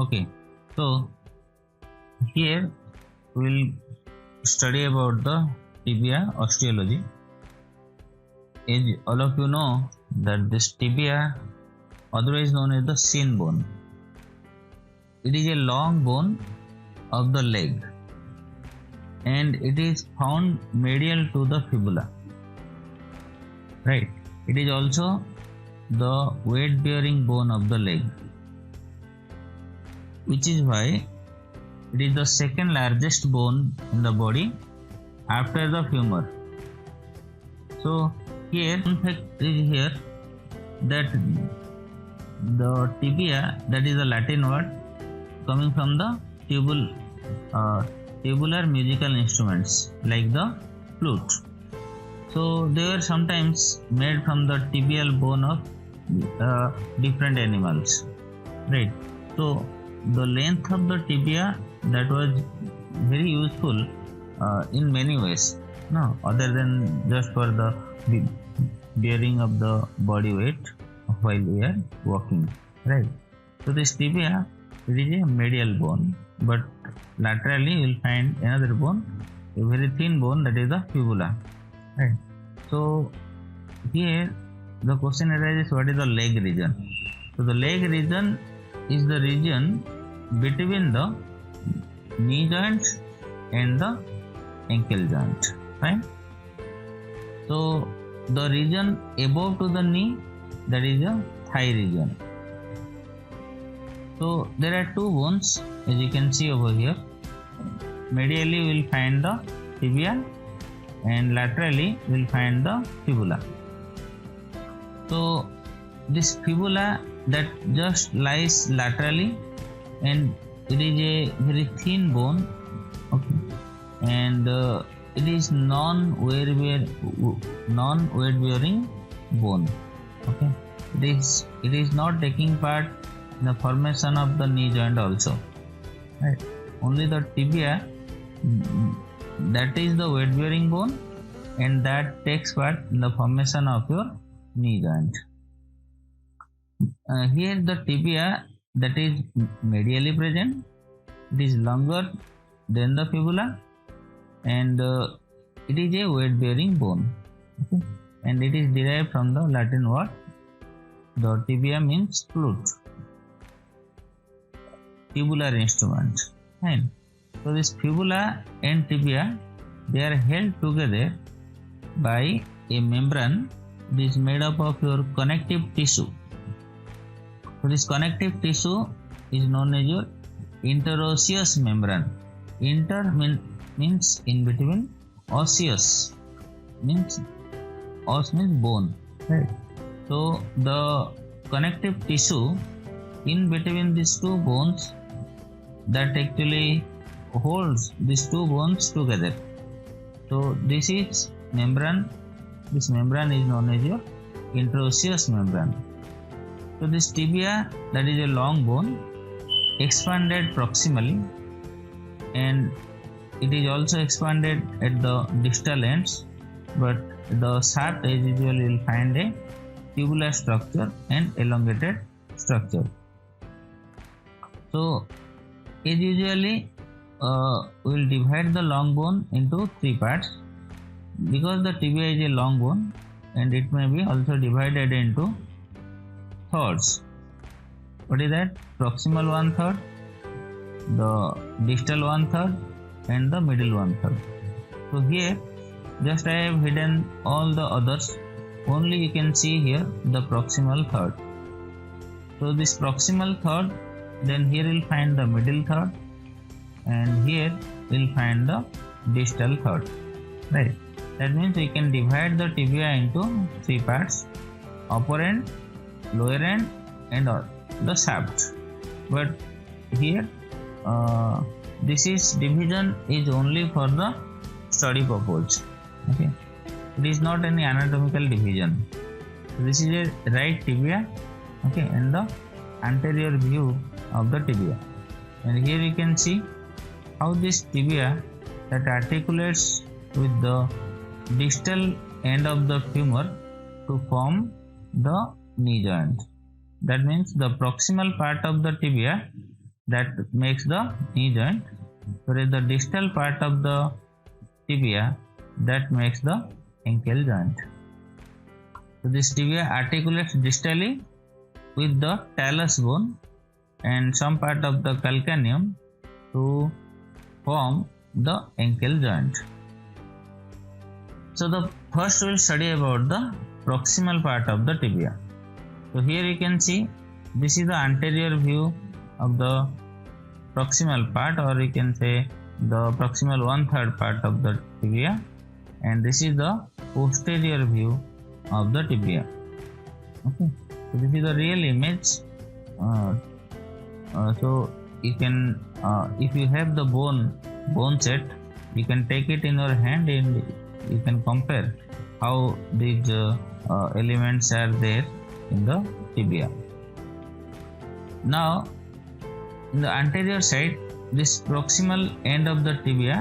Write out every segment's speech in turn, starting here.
Okay, so here we will study about the tibia osteology. As all of you know that this tibia, otherwise known as the shin bone, it is a long bone of the leg and it is found medial to the fibula. Right, it is also the weight bearing bone of the leg, which is why it is the second largest bone in the body after the femur. So here, in fact, is here that the tibia, that is a Latin word coming from the tubular musical instruments like the flute. So they were sometimes made from the tibial bone of different animals, right? So the length of the tibia, that was very useful in many ways, no, other than just for the bearing of the body weight while we are walking, right? So this tibia, it is a medial bone, but laterally you will find another bone, a very thin bone, that is the fibula, right? So here the question arises, what is the leg region? So the leg region is the region between the knee joint and the ankle joint, right? So the region above to the knee, that is the thigh region. So there are two bones, as you can see over here. Medially we will find the tibia and laterally we will find the fibula. So this fibula that just lies laterally, and it is a very thin bone, okay, and it is non-weight bearing bone, okay. It is not taking part in the formation of the knee joint also, right? Only the tibia, that is the weight bearing bone, and that takes part in the formation of your knee joint. Here the tibia, that is medially present, it is longer than the fibula, and it is a weight bearing bone, okay? And it is derived from the Latin word. The tibia means flute, tubular instrument, right? So this fibula and tibia, they are held together by a membrane. It is made up of your connective tissue. So this connective tissue is known as your interosseous membrane. Inter means in between, osseous means bone, right? So the connective tissue in between these two bones, that actually holds these two bones together. So this is membrane. This membrane is known as your interosseous membrane. So this tibia, that is a long bone, expanded proximally, and it is also expanded at the distal ends, but the shaft, as usual, you will find a tubular structure and elongated structure. So as usually we will divide the long bone into three parts, because the tibia is a long bone, and it may be also divided into thirds. What is that? Proximal 1/3, the distal 1/3, and the middle 1/3. So here just I have hidden all the others, only you can see here the proximal third. So this proximal third, then here you will find the middle third, and here you will find the distal third, right? That means we can divide the tibia into three parts: upper end, lower end, and the shaft. But here this is division is only for the study purpose, okay? It is not any anatomical division. So this is a right tibia, okay, and the anterior view of the tibia, and here you can see how this tibia that articulates with the distal end of the femur to form the knee joint. That means the proximal part of the tibia that makes the knee joint, whereas the distal part of the tibia that makes the ankle joint. So this tibia articulates distally with the talus bone and some part of the calcaneum to form the ankle joint. So the first we will study about the proximal part of the tibia. So here you can see this is the anterior view of the proximal part, or you can say the proximal 1/3 part of the tibia, and this is the posterior view of the tibia. Okay, so this is the real image. So you can if you have the bone set, you can take it in your hand and you can compare how these elements are there in the tibia. Now in the anterior side, this proximal end of the tibia,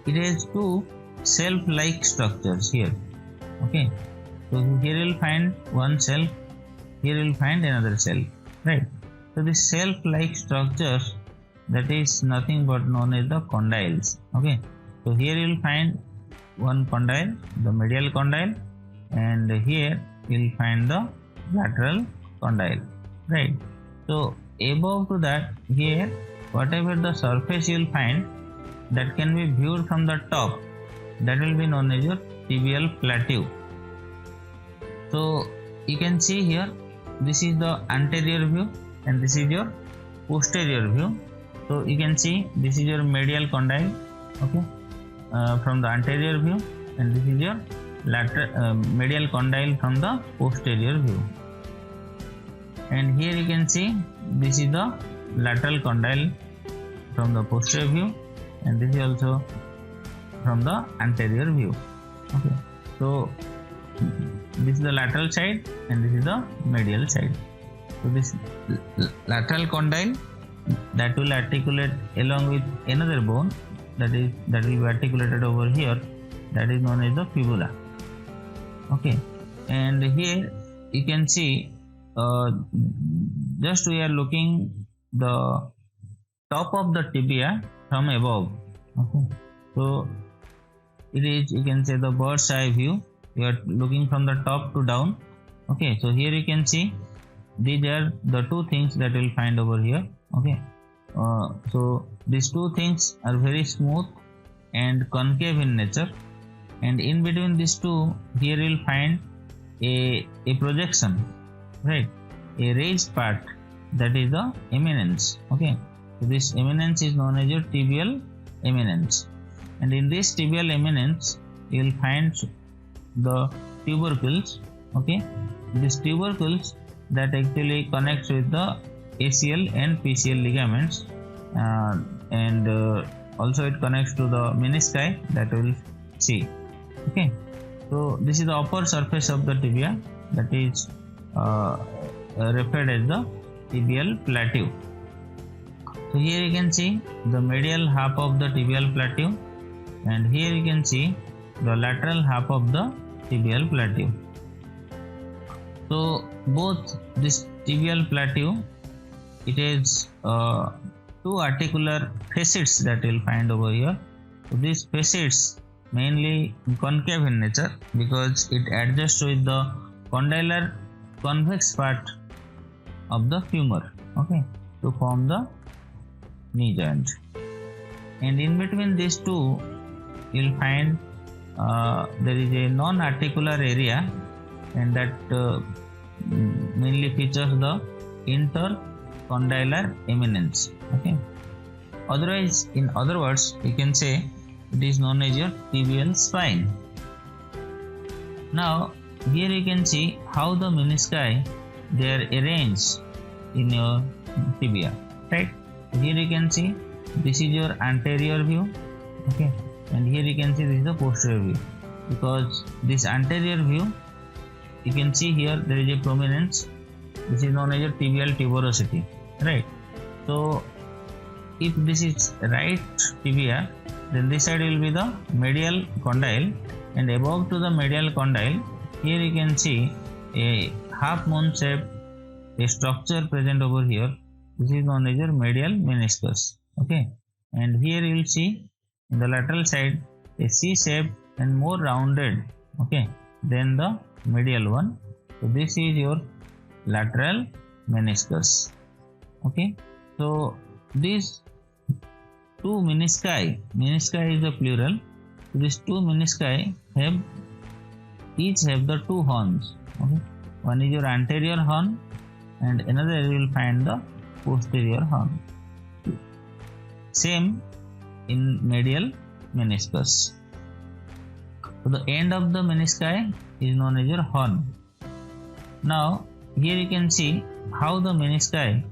it has two shelf-like structures here. Okay, so here you will find one shelf, here you will find another shelf, right? So this shelf-like structures, that is nothing but known as the condyles. Okay, so here you will find one condyle, the medial condyle, and here you will find the lateral condyle, right? So above to that, here whatever the surface you will find that can be viewed from the top, that will be known as your tibial plateau. So you can see here, this is the anterior view and this is your posterior view. So you can see this is your medial condyle, okay, from the anterior view, and this is your lateral medial condyle from the posterior view. And here you can see this is the lateral condyle from the posterior view, and this is also from the anterior view. Okay, so this is the lateral side and this is the medial side. So this lateral condyle, that will articulate along with another bone, that will be articulated over here, that is known as the fibula. Okay, and here you can see just we are looking the top of the tibia from above. Okay, so it is, you can say, the bird's eye view. You are looking from the top to down. Okay, so here you can see these are the two things that you will find over here. Okay, so these two things are very smooth and concave in nature, and in between these two, here you will find a projection, right, a raised part, that is the eminence. Okay, so this eminence is known as your tibial eminence, and in this tibial eminence you will find the tubercles. Okay, these tubercles that actually connects with the ACL and PCL ligaments, and also it connects to the menisci that we will see. Okay, so this is the upper surface of the tibia, that is referred as the tibial plateau. So here you can see the medial half of the tibial plateau, and here you can see the lateral half of the tibial plateau. So both this tibial plateau, it is two articular facets that you will find over here. So these facets mainly concave in nature because it adjusts with the condylar convex part of the femur, okay, to form the knee joint. And in between these two, you will find there is a non-articular area, and that mainly features the intercondylar eminence. Okay, otherwise, in other words, you can say it is known as your tibial spine. Now here you can see how the menisci, they are arranged in your tibia, right? Here you can see this is your anterior view, okay, and here you can see this is the posterior view. Because this anterior view, you can see here there is a prominence. This is known as your tibial tuberosity, right? So if this is right tibia, then this side will be the medial condyle, and above to the medial condyle, here you can see a half moon shape, a structure present over here, This is known as your medial meniscus. Okay, and here you will see in the lateral side a C-shaped and more rounded, okay, than the medial one. So this is your lateral meniscus. Okay, so these two menisci is the plural. So these two menisci each have the two horns. Okay, one is your anterior horn, and another you will find the posterior horn. Same in medial meniscus. So the end of the menisci is known as your horn. Now here you can see how the menisci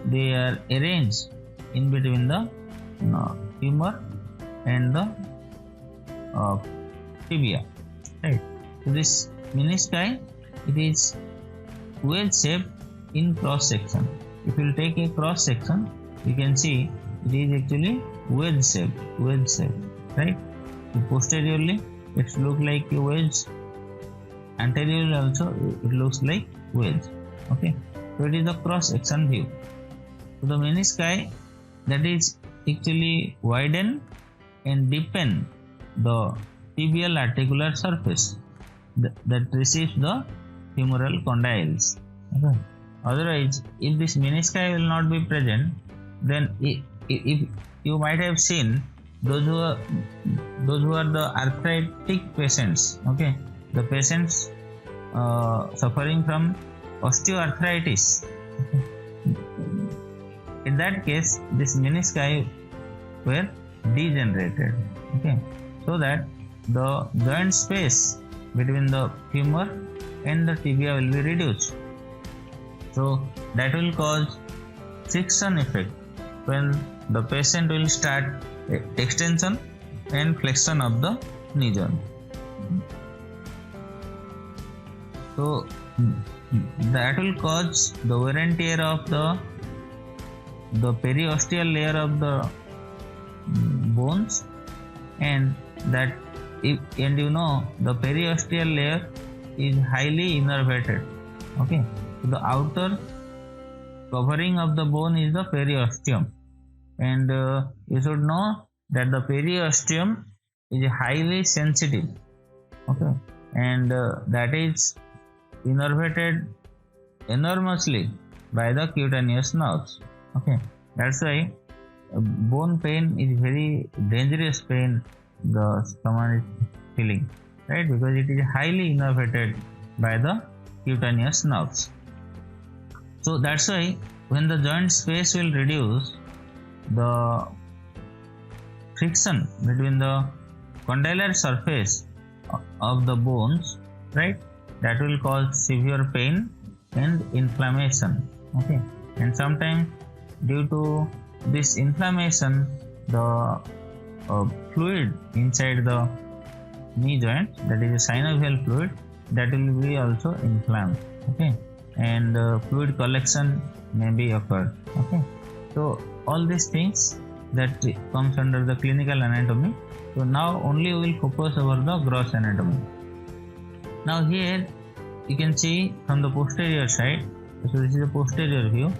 they are arranged in between the femur and the tibia. Right. So this menisci it is wedge shaped in cross section. If you will take a cross section, you can see it is actually wedge shaped, right? So posteriorly it looks like a wedge. Anteriorly also it looks like wedge. Okay, so it is the cross section view. So the menisci that is actually widen and deepen the tibial articular surface that receives the femoral condyles. Okay. Otherwise, if this menisci will not be present, then if you might have seen those who are the arthritic patients, okay, the patients suffering from osteoarthritis. Okay. In that case, this menisci were degenerated. Okay, so that the joint space between the femur and the tibia will be reduced. So that will cause friction effect when the patient will start extension and flexion of the knee joint. So that will cause the wear and tear of the periosteal layer of the bones, and the periosteal layer is highly innervated. Okay, so the outer covering of the bone is the periosteum, and you should know that the periosteum is highly sensitive. Okay, and that is innervated enormously by the cutaneous nerves. Okay, that's why bone pain is very dangerous pain the someone is feeling, right? Because it is highly innervated by the cutaneous nerves. So that's why when the joint space will reduce, the friction between the condylar surface of the bones, right, that will cause severe pain and inflammation. Okay, and sometimes due to this inflammation, the fluid inside the knee joint, that is a synovial fluid, that will be also inflamed. Okay, and fluid collection may be occurred. Okay, so all these things that comes under the clinical anatomy. So now only we will focus over the gross anatomy. Now here you can see from the posterior side. So this is the posterior view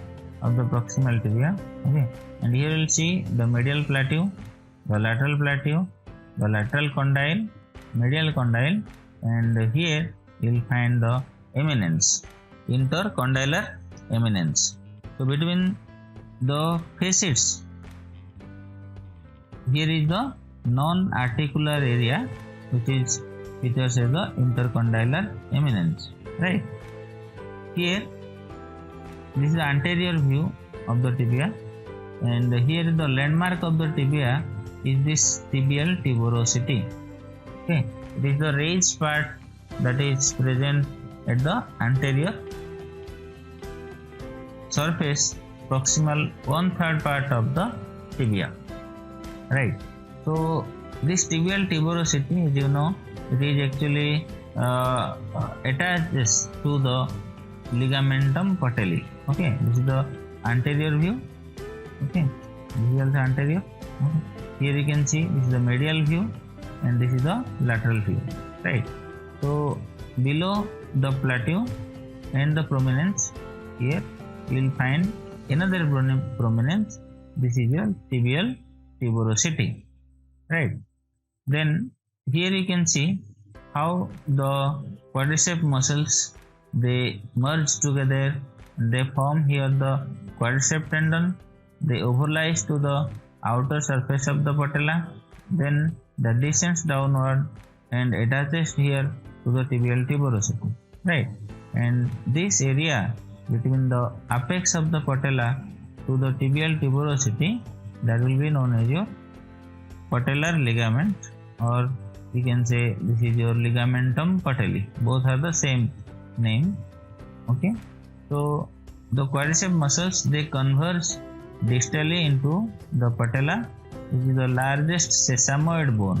of the proximal tibia. Okay, and here you will see the medial plateau, the lateral plateau, the lateral condyle, medial condyle, and here you will find the eminence, intercondylar eminence. So between the facets, here is the non-articular area which is features as the intercondylar eminence, right? Here this is the anterior view of the tibia, and here the landmark of the tibia is this tibial tuberosity. Okay, it is the raised part that is present at the anterior surface proximal 1/3 part of the tibia, right? So this tibial tuberosity, as you know, it is actually attaches to the ligamentum patelli. Okay, this is the anterior view. Okay, this is also anterior. Okay. Here you can see this is the medial view and this is the lateral view, right? So below the plateau and the prominence, here you will find another prominence, this is your tibial tuberosity, right? Then here you can see how the quadriceps muscles, they merge together, they form here the quadriceps tendon, they overlies to the outer surface of the patella, then the descends downward and attaches here to the tibial tuberosity, right? And this area between the apex of the patella to the tibial tuberosity, that will be known as your patellar ligament, or you can say this is your ligamentum patelli. Both are the same name. Okay, so the quadriceps muscles, they converge distally into the patella, which is the largest sesamoid bone.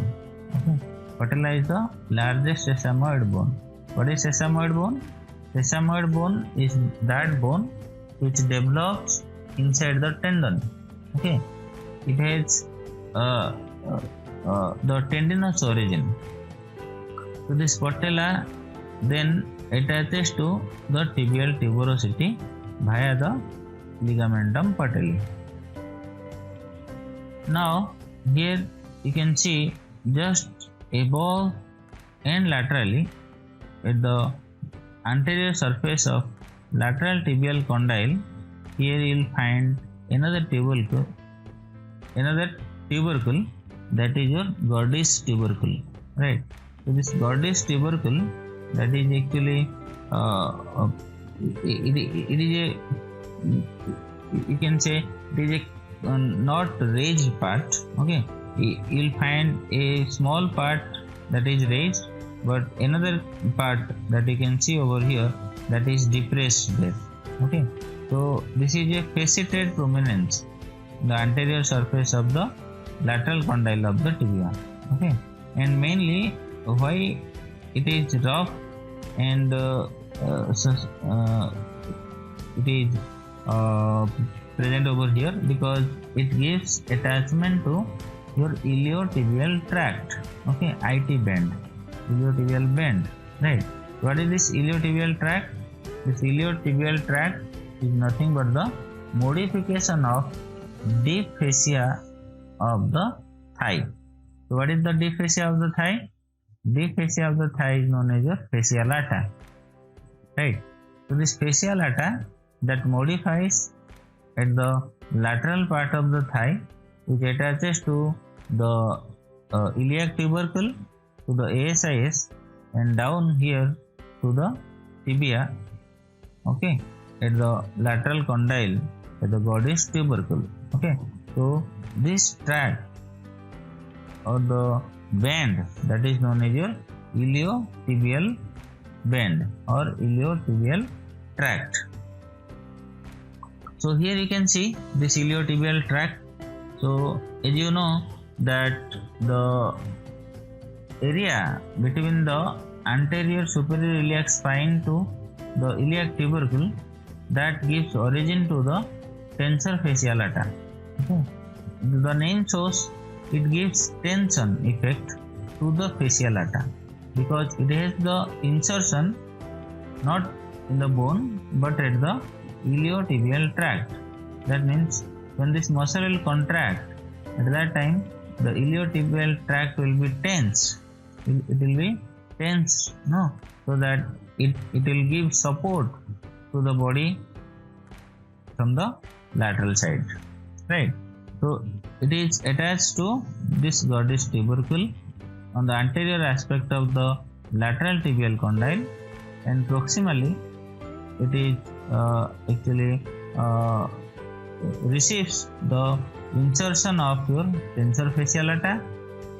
Okay, patella is the largest sesamoid bone. What is sesamoid bone? Sesamoid bone is that bone which develops inside the tendon. Okay, it has the tendinous origin. So this patella then attaches to the tibial tuberosity via the ligamentum patelli. Now here you can see just above and laterally at the anterior surface of lateral tibial condyle, here you will find another tubercle, that is your Gordis tubercle, right? So this Gordis tubercle, that is actually it is a, you can say it is a not raised part. Okay, you will find a small part that is raised, but another part that you can see over here, that is depressed there. Okay, so this is a faceted prominence, the anterior surface of the lateral condyle of the tibia. Okay, and mainly why it is rough and it is present over here, because it gives attachment to your iliotibial tract. Okay, IT band, iliotibial band, right? What is this iliotibial tract? This iliotibial tract is nothing but the modification of deep fascia of the thigh. So what is the deep fascia of the thigh? Deep fascia of the thigh is known as your fascia lata, right? So this fascia lata that modifies at the lateral part of the thigh, which attaches to the iliac tubercle, to the ASIS, and down here to the tibia. Okay, at the lateral condyle at the Gordis tubercle. Okay, so this tract or the band, that is known as your iliotibial band or iliotibial tract. So here you can see this iliotibial tract. So as you know that the area between the anterior superior iliac spine to the iliac tubercle, that gives origin to the tensor fascia lata. Okay, the name shows it gives tension effect to the fascia lata, because it has the insertion not in the bone but at the iliotibial tract. That means when this muscle will contract, at that time the iliotibial tract will be tense. It will be tense, no, so that it will give support to the body from the lateral side, right? So it is attached to this Gordis tubercle on the anterior aspect of the lateral tibial condyle, and proximally it is actually receives the insertion of your tensor fascia lata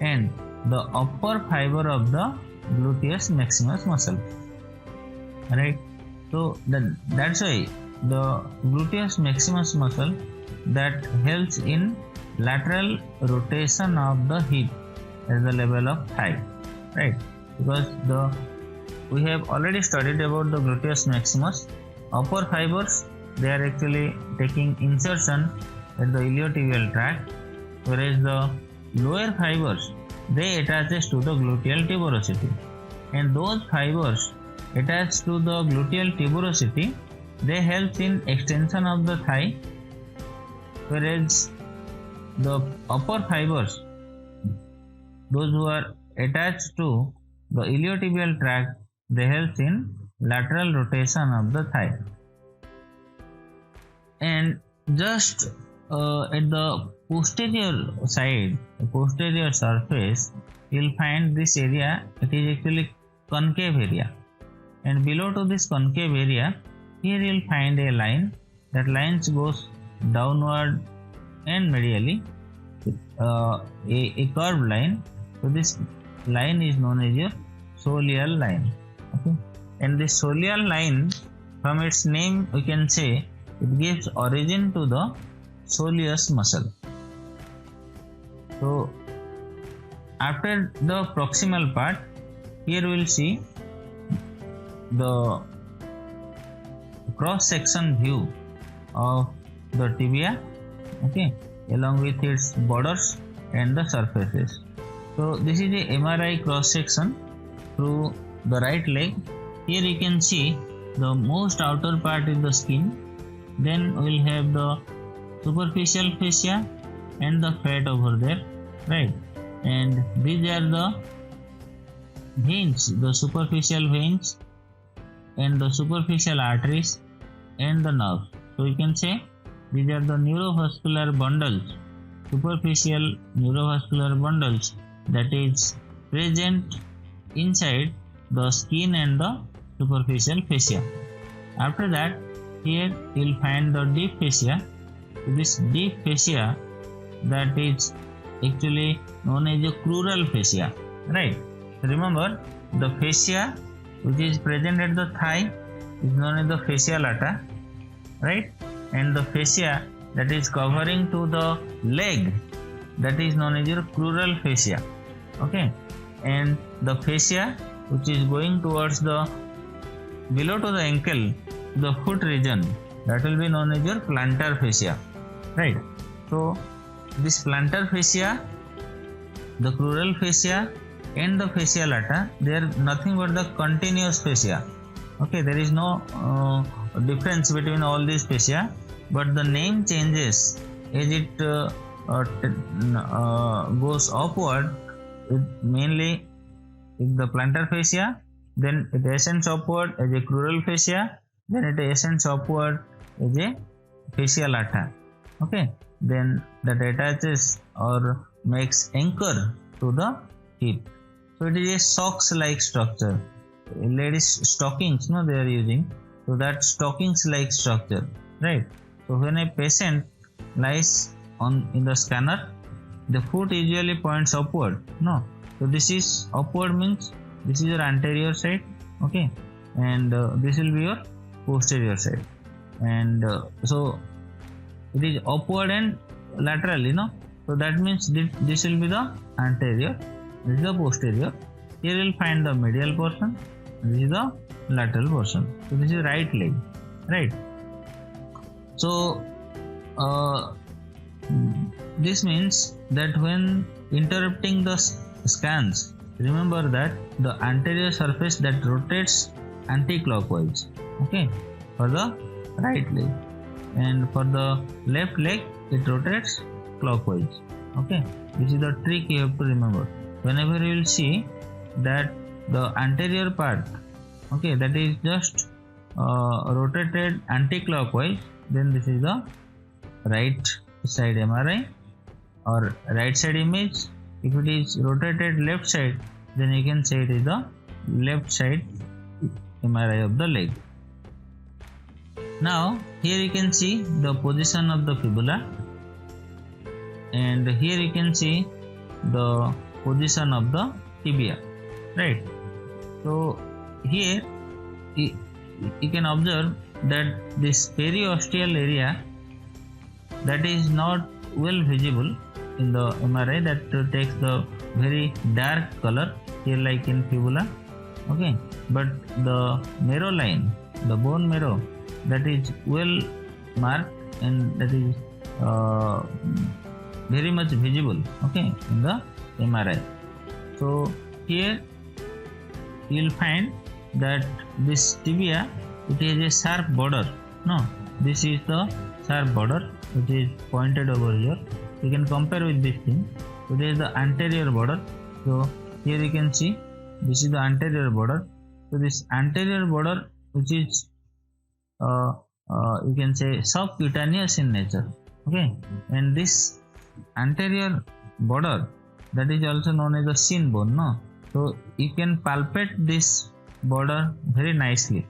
and the upper fiber of the gluteus maximus muscle, right? So that's why the gluteus maximus muscle that helps in lateral rotation of the hip at the level of thigh, right? Because we have already studied about the gluteus maximus. Upper fibers, they are actually taking insertion at the iliotibial tract, whereas the lower fibers, they attaches to the gluteal tuberosity, and those fibers attached to the gluteal tuberosity, they help in extension of the thigh whereas the upper fibers, those who are attached to the iliotibial tract, they help in lateral rotation of the thigh. And just at the posterior side, the posterior surface, you will find this area, it is actually concave area, and below to this concave area, here you will find a line. That line goes downward and medially, a curved line. So this line is known as your soleal line. Okay, and this soleal line, from its name we can say, it gives origin to the soleus muscle. So after the proximal part, here we will see the cross section view of the tibia, okay, along with its borders and the surfaces. So this is a MRI cross section through the right leg. Here you can see the most outer part is the skin, then we will have the superficial fascia and the fat over there, right? And these are the veins, the superficial veins and the superficial arteries and the nerves. So you can say these are the neurovascular bundles, superficial neurovascular bundles that is present inside the skin and the superficial fascia. After that, here you will find the deep fascia. This deep fascia, that is actually known as a crural fascia, right? Remember, the fascia which is present at the thigh is known as the fascia lata, right? And the fascia that is covering to the leg, that is known as your crural fascia, okay? And the fascia which is going towards the below to the ankle, the foot region, that will be known as your plantar fascia, right? So this plantar fascia, the crural fascia and the fascia lata, they are nothing but the continuous fascia, okay? There is no difference between all these fascia, but the name changes as it goes upward. It mainly is the plantar fascia, then it ascends upward as a crural fascia, then it ascends upward as a fascia lata, okay? Then that attaches or makes anchor to the hip. So it is a socks like structure. Ladies stockings, no, they are using, so that stockings like structure, right? So when a patient lies in the scanner, the foot usually points upward, no? So this is upward, means this is your anterior side, okay, and this will be your posterior side, and so it is upward and lateral, so that means this will be the anterior, this is the posterior. Here you will find the medial portion, this is the lateral portion. So this is right leg, right? So this means that when interrupting the scans, remember that the anterior surface that rotates anti-clockwise, okay, for the right leg, and for the left leg it rotates clockwise, okay? This is the trick you have to remember. Whenever you will see that the anterior part, okay, that is just rotated anti-clockwise, then this is the right side MRI or right side image. If it is rotated left side, then you can say it is the left side MRI of the leg. Now here you can see the position of the fibula, and here you can see the position of the tibia, right? So here you can observe that this periosteal area, that is not well visible in the MRI, that takes the very dark color here like in fibula, okay, but the marrow line, the bone marrow, that is well marked and that is very much visible, okay, in the MRI. So here you will find that this tibia, it has a sharp border, no, this is the sharp border which is pointed over here. You can compare with this thing. So this is the anterior border. So here you can see this is the anterior border. So this anterior border which is you can say subcutaneous in nature, okay, and this anterior border, that is also known as the shin bone, no? So you can palpate this border very nicely,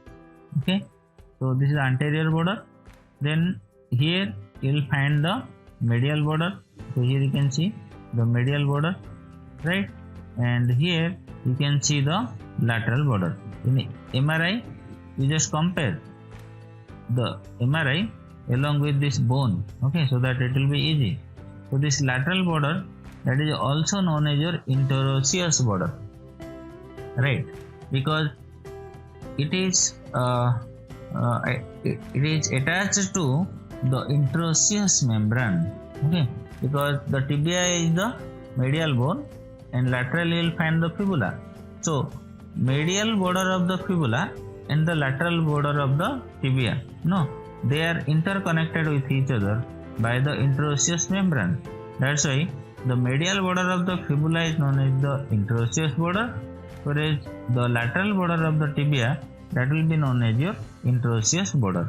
okay. So this is the anterior border. Then here you will find the medial border. So here you can see the medial border, right, and here you can see the lateral border. In MRI you just compare the MRI along with this bone, okay, so that it will be easy. So this lateral border, that is also known as your interosseous border, right, because it is attached to the interosseous membrane, okay, because the tibia is the medial bone and lateral you will find the fibula. So medial border of the fibula and the lateral border of the tibia, no, they are interconnected with each other by the interosseous membrane. That's why the medial border of the fibula is known as the interosseous border, whereas the lateral border of the tibia, that will be known as your interosseous border.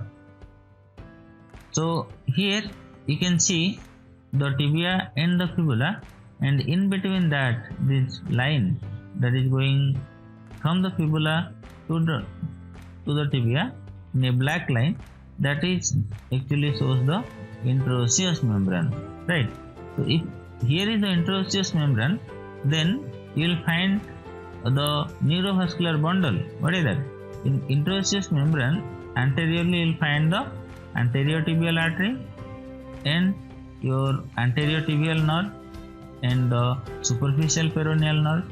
So here you can see the tibia and the fibula, and in between that this line that is going from the fibula to the tibia in a black line, that is actually shows the interosseous membrane, right. So if here is the interosseous membrane, then you will find the neurovascular bundle. What is that? In interosseous membrane, anteriorly you will find the anterior tibial artery and your anterior tibial nerve and the superficial peroneal nerve,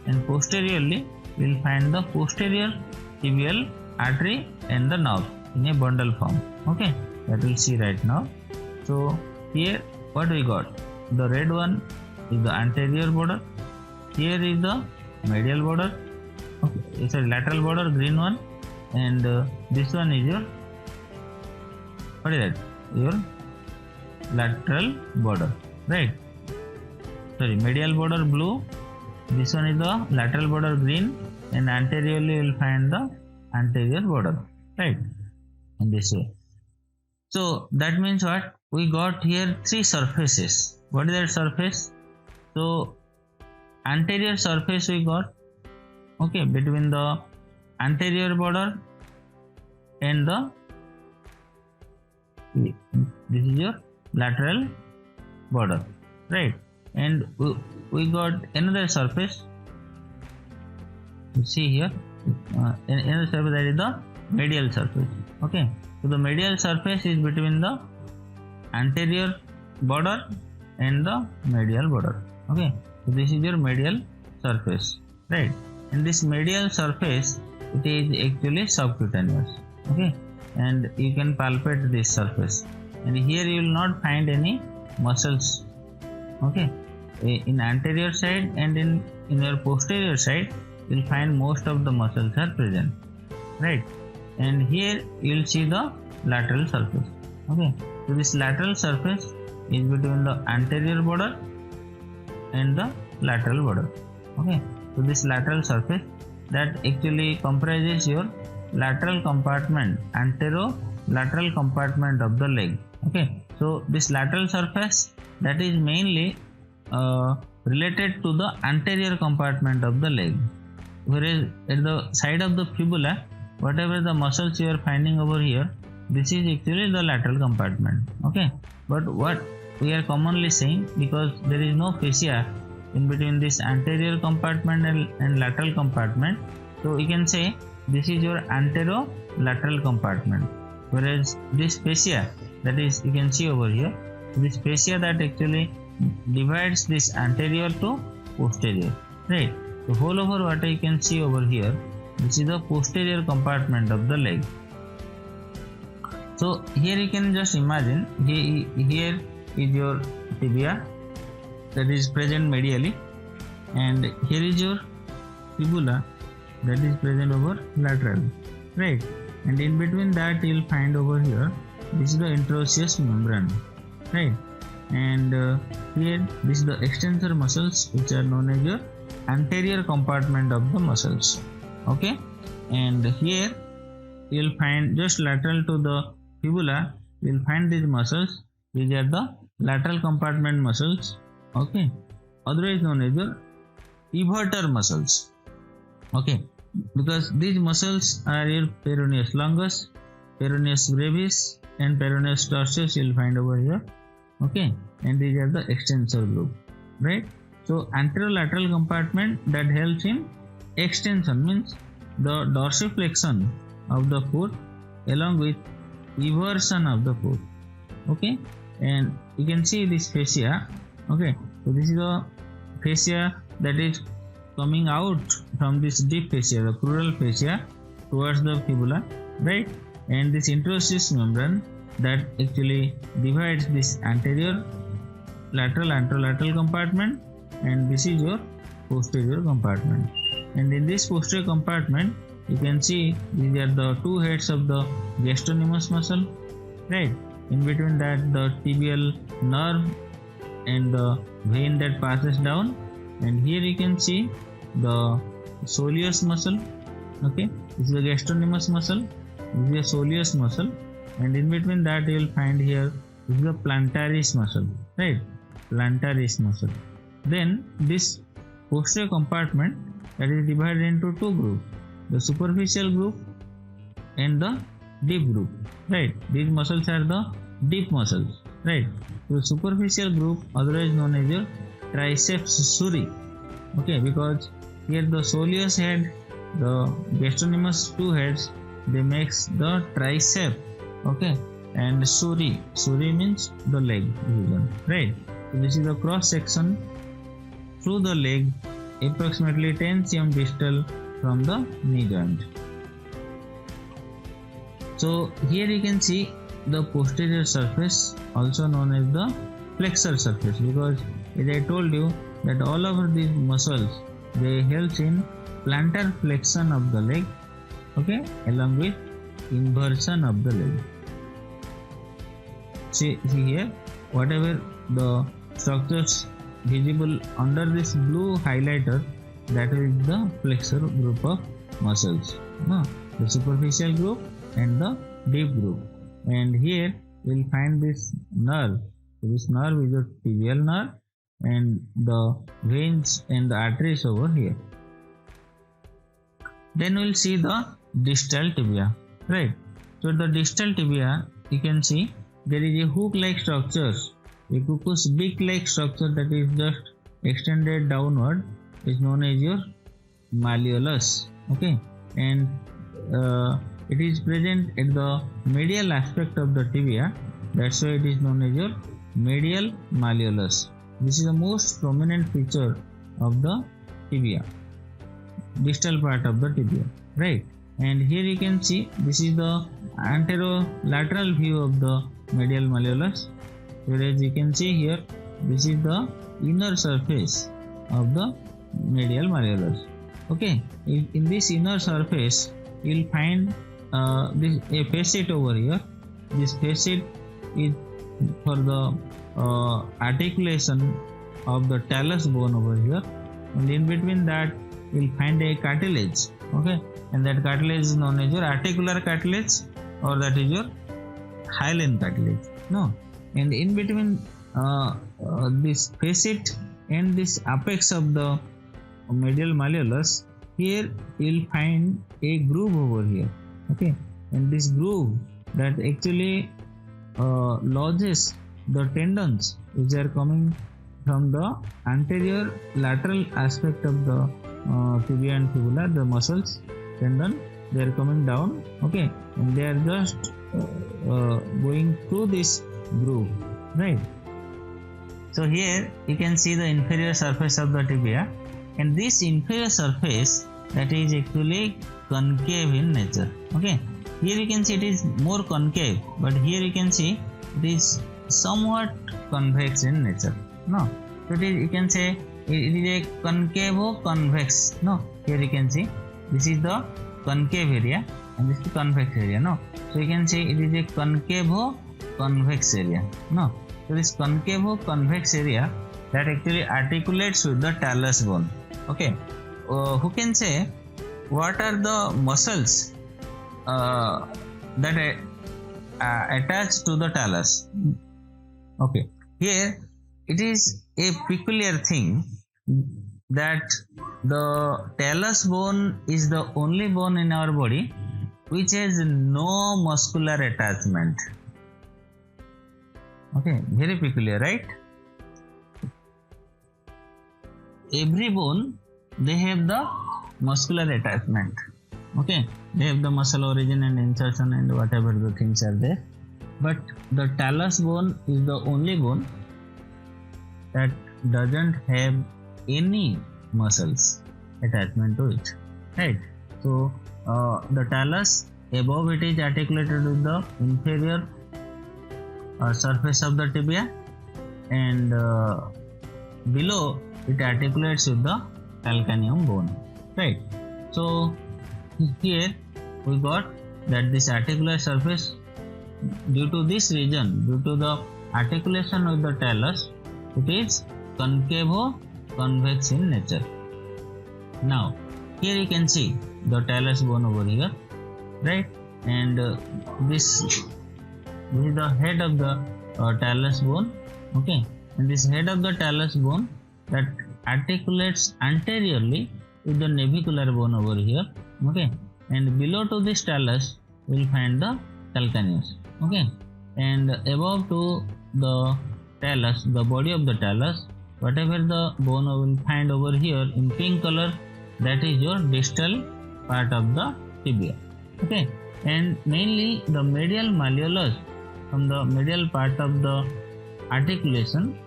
and posteriorly you will find the posterior tibial artery and the nerve in a bundle form, okay, that we'll see right now. So here what we got, the red one is the anterior border, here is the medial border, okay, it's a lateral border, green one, and this one is your, what is that, your lateral border, right, sorry, medial border blue, this one is the lateral border green, and anteriorly you will find the anterior border, right, in this way. So that means what, we got here three surfaces. What is that surface? So anterior surface we got, okay, between the anterior border and the, this is your lateral border, right, and we got another surface, you see here, another surface, that is the medial surface, okay. So the medial surface is between the anterior border and the medial border, okay. So this is your medial surface, right, and this medial surface, it is actually subcutaneous, okay, and you can palpate this surface, and here you will not find any muscles, okay, in anterior side and in your posterior side you will find most of the muscles are present, right, and here you will see the lateral surface, okay. So this lateral surface is between the anterior border and the lateral border, okay. So this lateral surface, that actually comprises your lateral compartment, anterolateral compartment of the leg, okay. So this lateral surface, that is mainly related to the anterior compartment of the leg, whereas at the side of the fibula, whatever the muscles you are finding over here, this is actually the lateral compartment, okay. But what we are commonly saying, because there is no fascia in between this anterior compartment and lateral compartment, so we can say this is your anterolateral compartment, whereas this fascia, that is, you can see over here, this fascia that actually divides this anterior to posterior, right. So whole over what I can see over here, this is the posterior compartment of the leg. So here you can just imagine, here is your tibia that is present medially, and here is your fibula that is present over lateral, right, and in between that you will find over here this is the interosseous membrane, right? And here this is the extensor muscles, which are known as your anterior compartment of the muscles. Okay, and here you will find just lateral to the fibula, you will find these muscles. These are the lateral compartment muscles. Okay, otherwise known as your everter muscles. Okay, because these muscles are your peroneus longus, peroneus brevis, and peroneus dorsus. You will find over here. Okay, and these are the extensor group, right? So anterolateral compartment that helps in extension, means the dorsiflexion of the foot along with eversion of the foot. Okay, and you can see this fascia. Okay, so this is the fascia that is coming out from this deep fascia, the crural fascia, towards the fibula, right? And this interosseous membrane that actually divides this anterior, lateral, anterolateral compartment, and this is your posterior compartment. And in this posterior compartment, you can see these are the two heads of the gastrocnemius muscle, right? In between that, the tibial nerve and the vein that passes down, and here you can see the soleus muscle. Okay, this is the gastrocnemius muscle, this is the soleus muscle, and in between that you will find here this is the plantaris muscle, right? Plantaris muscle. Then this posterior compartment that is divided into two groups, the superficial group and the deep group, right? These muscles are the deep muscles, right? So the superficial group, otherwise known as your triceps suri. Okay, because here the soleus head, the gastrocnemius two heads, they makes the tricep. Okay, and suri means the leg region, right? So this is the cross section through the leg, approximately 10 cm distal from the knee joint. So here you can see the posterior surface, also known as the flexor surface, because as I told you that all over these muscles, they help in plantar flexion of the leg, okay, along with inversion of the leg. See here, whatever the structures visible under this blue highlighter, that is the flexor group of muscles, no? The superficial group and the deep group. And here you will find this nerve. So this nerve is a tibial nerve, and the veins and the arteries over here. Then we will see the distal tibia, right? So the distal tibia, you can see there is a hook-like structure, a cuckoo's beak-like structure that is just extended downward, is known as your malleolus. Okay, and it is present at the medial aspect of the tibia. That's why it is known as your medial malleolus. This is the most prominent feature of the tibia, distal part of the tibia, right? And here you can see this is the anterolateral view of the medial malleolus, whereas you can see here this is the inner surface of the medial malleolus. Okay, in this inner surface you will find this a facet over here. This facet is for the articulation of the talus bone over here, and in between that you will find a cartilage. Okay, and that cartilage is known as your articular cartilage, or that is your hyaline cartilage. No, and in between this facet and this apex of the medial malleolus, here you will find a groove over here. Okay, and this groove that actually lodges the tendons which are coming from the anterior lateral aspect of the tibia and fibula, the muscles, tendon, they are coming down. Okay, and they are just going through this groove, right? So here you can see the inferior surface of the tibia, and this inferior surface that is actually concave in nature. Okay, here you can see it is more concave, but here you can see it is somewhat convex in nature. No, so it is, you can say it is a concavo-convex. No, here you can see this is the concave area and this is the convex area. No, So you can say it is a concavo-convex area. No, so this concavo-convex area that actually articulates with the talus bone. Okay, who can say what are the muscles that attach to the talus? Okay, here it is a peculiar thing that the talus bone is the only bone in our body which has no muscular attachment. Okay, very peculiar, right? Every bone, they have the muscular attachment. Okay, they have the muscle origin and insertion and whatever the things are there. But the talus bone is the only bone that doesn't have any muscles attachment to it, right? So the talus, above it is articulated with the inferior surface of the tibia, and below it articulates with the calcaneum bone, right? So here we got that this articular surface, due to this region, due to the articulation with the talus, it is concavo-convex in nature. Now here you can see the talus bone over here, right? And this is the head of the talus bone. Okay, and this head of the talus bone that articulates anteriorly with the navicular bone over here. Okay, and below to this talus we will find the calcaneus. Okay, and above to the talus, the body of the talus, whatever the bone we will find over here in pink color, that is your distal part of the tibia. Okay, and mainly the medial malleolus, from the medial part of the articulation,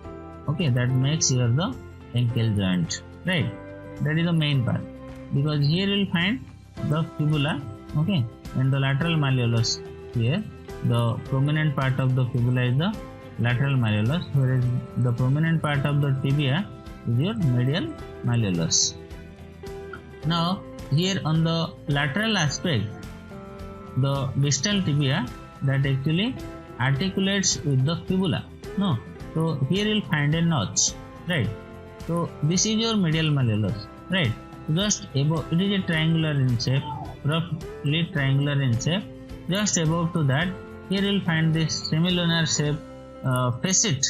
okay, that makes here the ankle joint, right? That is the main part, because here you will find the fibula, okay, and the lateral malleolus. Here the prominent part of the fibula is the lateral malleolus, whereas the prominent part of the tibia is your medial malleolus. Now here on the lateral aspect, the distal tibia that actually articulates with the fibula. No, so here you will find a notch, right? So this is your medial malleolus, right? Just above, it is a triangular in shape, roughly triangular in shape. Just above to that, here you will find this semilunar shape facet.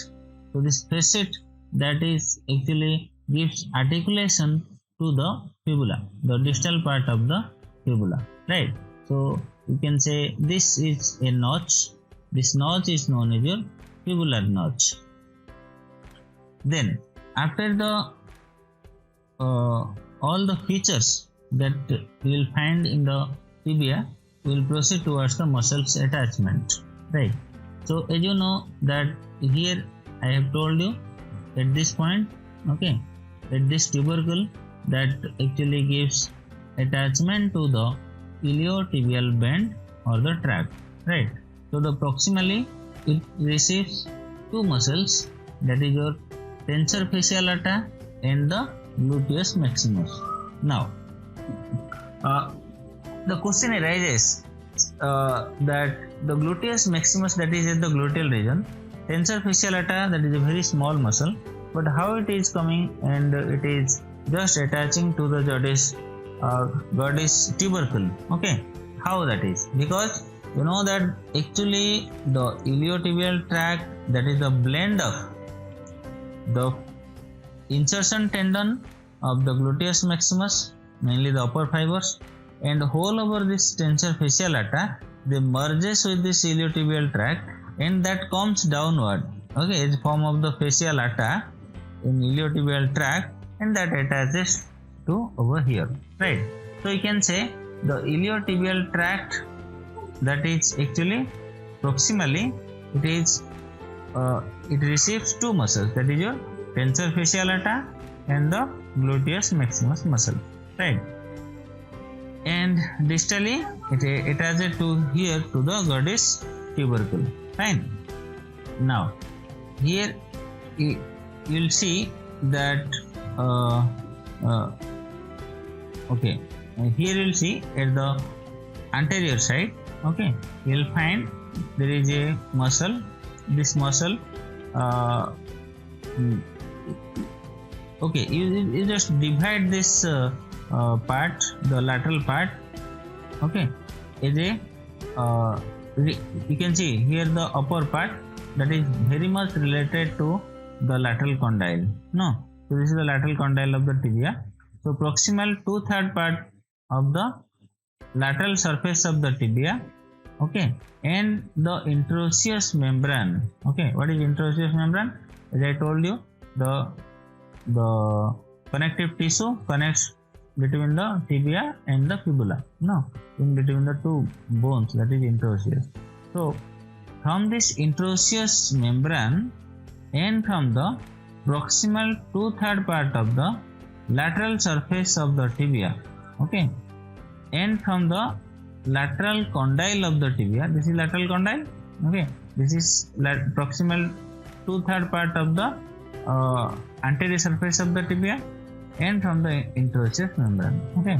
So this facet that is actually gives articulation to the fibula, the distal part of the fibula, right? So you can say this is a notch. This notch is known as your fibular notch. Then after the all the features that you will find in the tibia, we will proceed towards the muscles attachment, right? So as you know that here I have told you at this point, okay, at this tubercle that actually gives attachment to the iliotibial band or the tract, right? So the proximally it receives two muscles, that is your tensor fasciae lata and the gluteus maximus. Now the question arises that the gluteus maximus, that is at the gluteal region, tensor fasciae lata, that is a very small muscle, but how it is coming and it is just attaching to the Gerdy's tubercle. Okay, how that is? Because you know that actually the iliotibial tract, that is the blend of the insertion tendon of the gluteus maximus, mainly the upper fibers, and whole over this tensor fasciae lata, they merges with this iliotibial tract and that comes downward, okay, as form of the fascia lata in iliotibial tract, and that attaches to over here, right? So you can say the iliotibial tract, that is actually proximally it is it receives two muscles, that is your tensor fasciae lata and the gluteus maximus muscle, right? And distally it attaches to here to the Gerdy's tubercle, fine. Now here you will see that okay, here you will see at the anterior side Okay, you will find there is a muscle. This muscle, okay, you just divide this part, the lateral part. Okay, is a you can see here the upper part that is very much related to the lateral condyle. No, so this is the lateral condyle of the tibia. So proximal 2/3 part of the lateral surface of the tibia, okay, and the interosseous membrane. Okay, what is interosseous membrane? As I told you, the connective tissue connects between the tibia and the fibula. No, in between the two bones, that is interosseous. So from this interosseous membrane and from the proximal 2/3 part of the lateral surface of the tibia, okay, and from the lateral condyle of the tibia, this is lateral condyle, okay, this is proximal 2/3 part of the anterior surface of the tibia, and from the interosseous membrane, okay,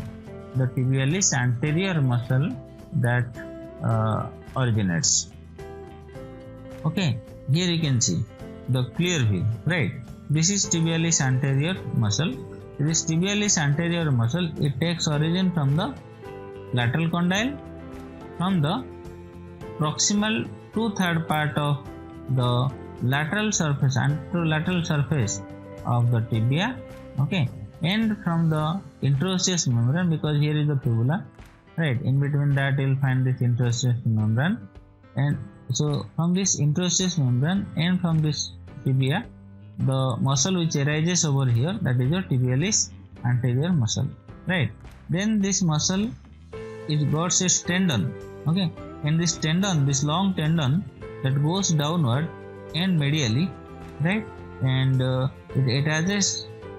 the tibialis anterior muscle that originates. Okay, here you can see the clear view, right? This is tibialis anterior muscle. This tibialis anterior muscle, it takes origin from the lateral condyle, from the proximal 2/3 part of the lateral surface, anterolateral surface of the tibia, okay, and from the interosseous membrane, because here is the fibula, right? In between that you will find this interosseous membrane, and so from this interosseous membrane and from this tibia, the muscle which arises over here, that is your tibialis anterior muscle, right? Then this muscle, it got a tendon, okay, and this tendon, this long tendon that goes downward and medially, right, and it attaches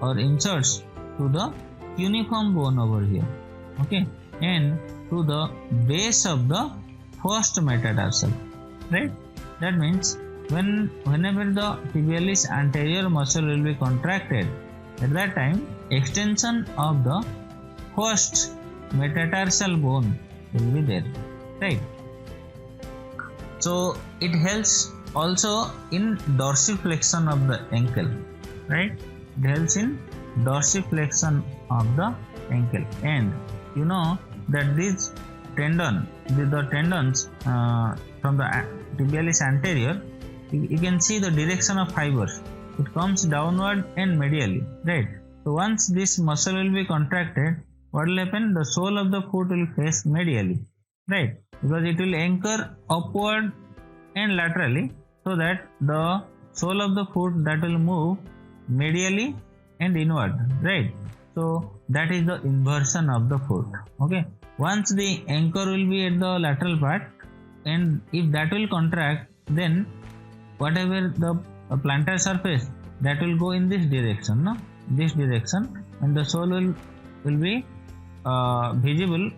or inserts to the cuneiform bone over here, okay, and to the base of the first metatarsal, right? That means whenever the tibialis anterior muscle will be contracted, at that time extension of the first metatarsal bone will be there, right? So it helps also in dorsiflexion of the ankle, right? It helps in dorsiflexion of the ankle, and you know that this tendon, the tendons from the tibialis anterior, you can see the direction of fibers. It comes downward and medially, right? So once this muscle will be contracted, what will happen? The sole of the foot will face medially, right? Because it will anchor upward and laterally, so that the sole of the foot that will move medially and inward, right? So that is the inversion of the foot, okay. Once the anchor will be at the lateral part, and if that will contract, then whatever the plantar surface, that will go in this direction, no, this direction, and the sole will be visible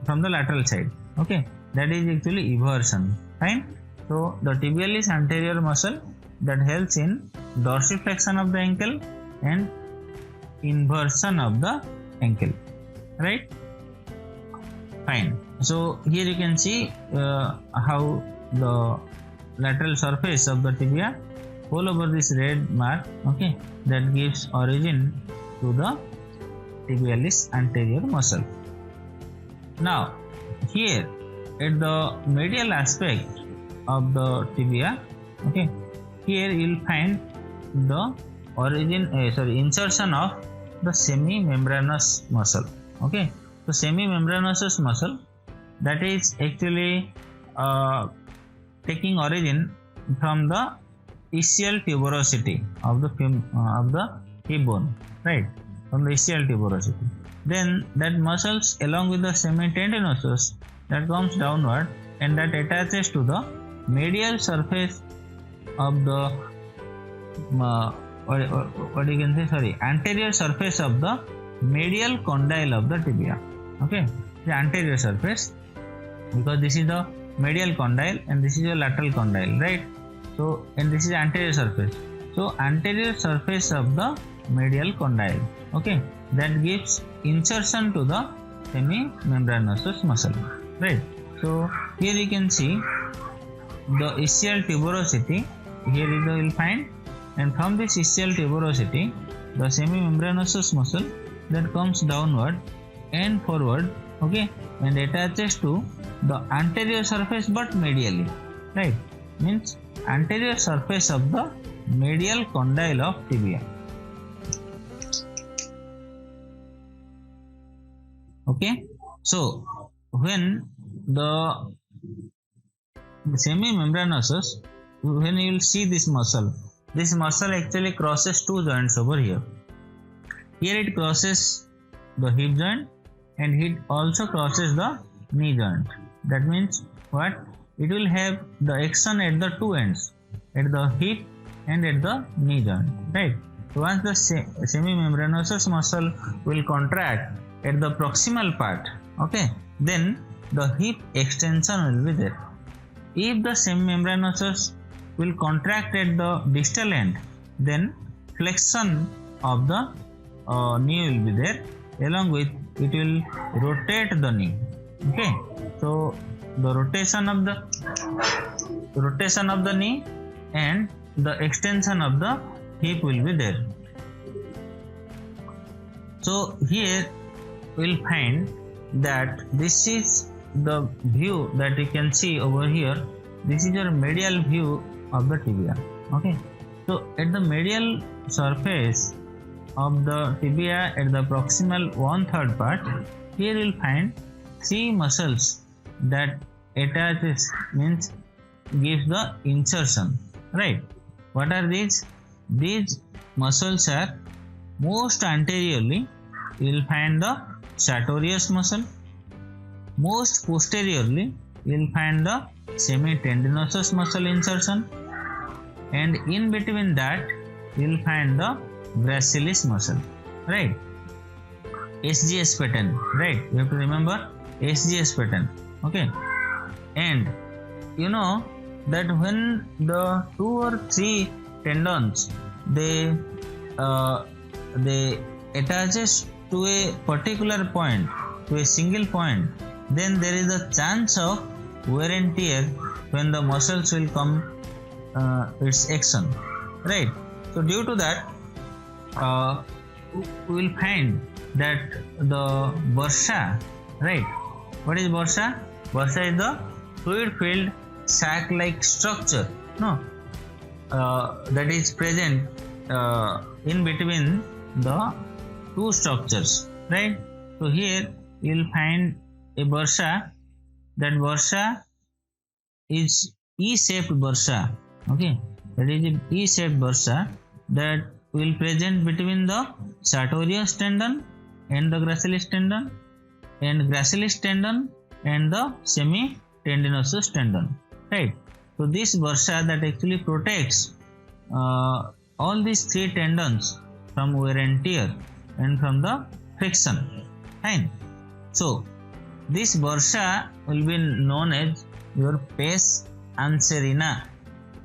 from the lateral side, okay. That is actually eversion, fine. So the tibialis anterior muscle that helps in dorsiflexion of the ankle and inversion of the ankle, right? Fine. So here you can see how the lateral surface of the tibia all over this red mark, okay, that gives origin to the tibialis anterior muscle. Now here at the medial aspect of the tibia, okay, here you will find the insertion of the semi-membranous muscle, okay. So semi-membranous muscle, that is actually taking origin from the ischial tuberosity of the hip bone, right, from the ischial tuberosity. Then that muscles along with the semitendinosus that comes downward and that attaches to the medial surface of the anterior surface of the medial condyle of the tibia, okay, the anterior surface, because this is the medial condyle and this is the lateral condyle, right? So and this is anterior surface, so anterior surface of the medial condyle, okay, that gives insertion to the semi-membranous muscle, right? So here you can see the ischial tuberosity. Here is the will find, and from this ischial tuberosity, the semimembranosus muscle that comes downward and forward, okay, and attaches to the anterior surface but medially, right? Means anterior surface of the medial condyle of tibia. Okay, so when the semimembranosus, when you will see this muscle actually crosses two joints over here. Here it crosses the hip joint and it also crosses the knee joint. That means what? It will have the action at the two ends, at the hip and at the knee joint, right? So once the semimembranosus muscle will contract at the proximal part, okay, then the hip extension will be there. If the semimembranosus will contract at the distal end, then flexion of the knee will be there. Along with it will rotate the knee. Okay, so the rotation of the knee and the extension of the hip will be there. So here we'll find that this is the view that you can see over here. This is your medial view of the tibia. Okay, so at the medial surface of the tibia at the proximal 1/3 part, here you will find three muscles that attaches, means gives the insertion, right? What are these? These muscles are most anteriorly you will find the sartorius muscle, most posteriorly you will find the semitendinosus muscle insertion, and in between that you will find the gracilis muscle, right? SGS pattern, right? You have to remember SGS pattern, okay? And you know that when the 2 or 3 tendons they attaches to a particular point, to a single point, then there is a chance of wear and tear when the muscles will come its action, right? So due to that we will find that the bursa, right? What is bursa? Bursa is the fluid filled sac like structure, no, that is present in between the two structures, right? So here you will find a bursa. That bursa is E-shaped bursa, okay? That is an E-shaped bursa that will present between the sartorius tendon and the gracilis tendon, and gracilis tendon and the semitendinosus tendon, right? So this bursa that actually protects all these 3 tendons from wear and tear and from the friction, fine. So this bursa will be known as your pes anserina,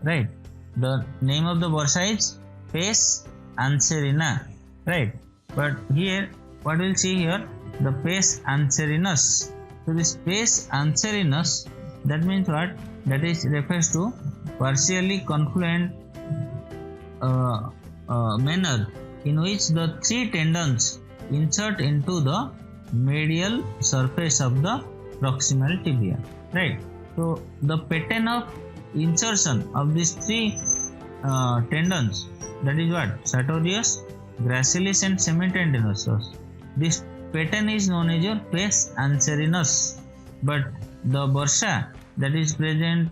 right? The name of the bursa is pes anserina, right? But here what we'll see here, the pes anserinus. So this pes anserinus, that means what? That is refers to partially confluent manner in which the 3 tendons insert into the medial surface of the proximal tibia, right? So the pattern of insertion of these 3 tendons, that is what? Sartorius, gracilis and semitendinosus. This pattern is known as your pes anserinus, but the bursa that is present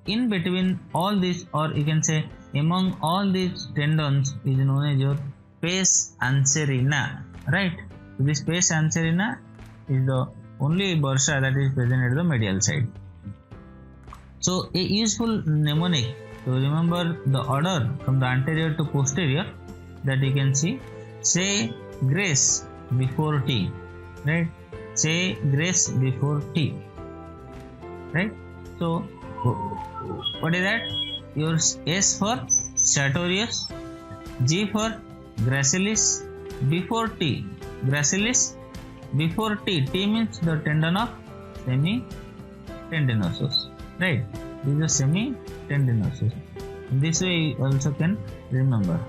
in between all these, or you can say among all these tendons, is known as your pes anserina, right? So this pes anserina is the only bursa that is present at the medial side. So a useful mnemonic to remember the order from the anterior to posterior, that you can see, say grace before T, right? Say grace before T, right? So what is that? Your S for sartorius, G for gracilis before T. Gracilis before T. T means the tendon of tendinosus, right? This is a semi-tendinosus. This way you also can remember.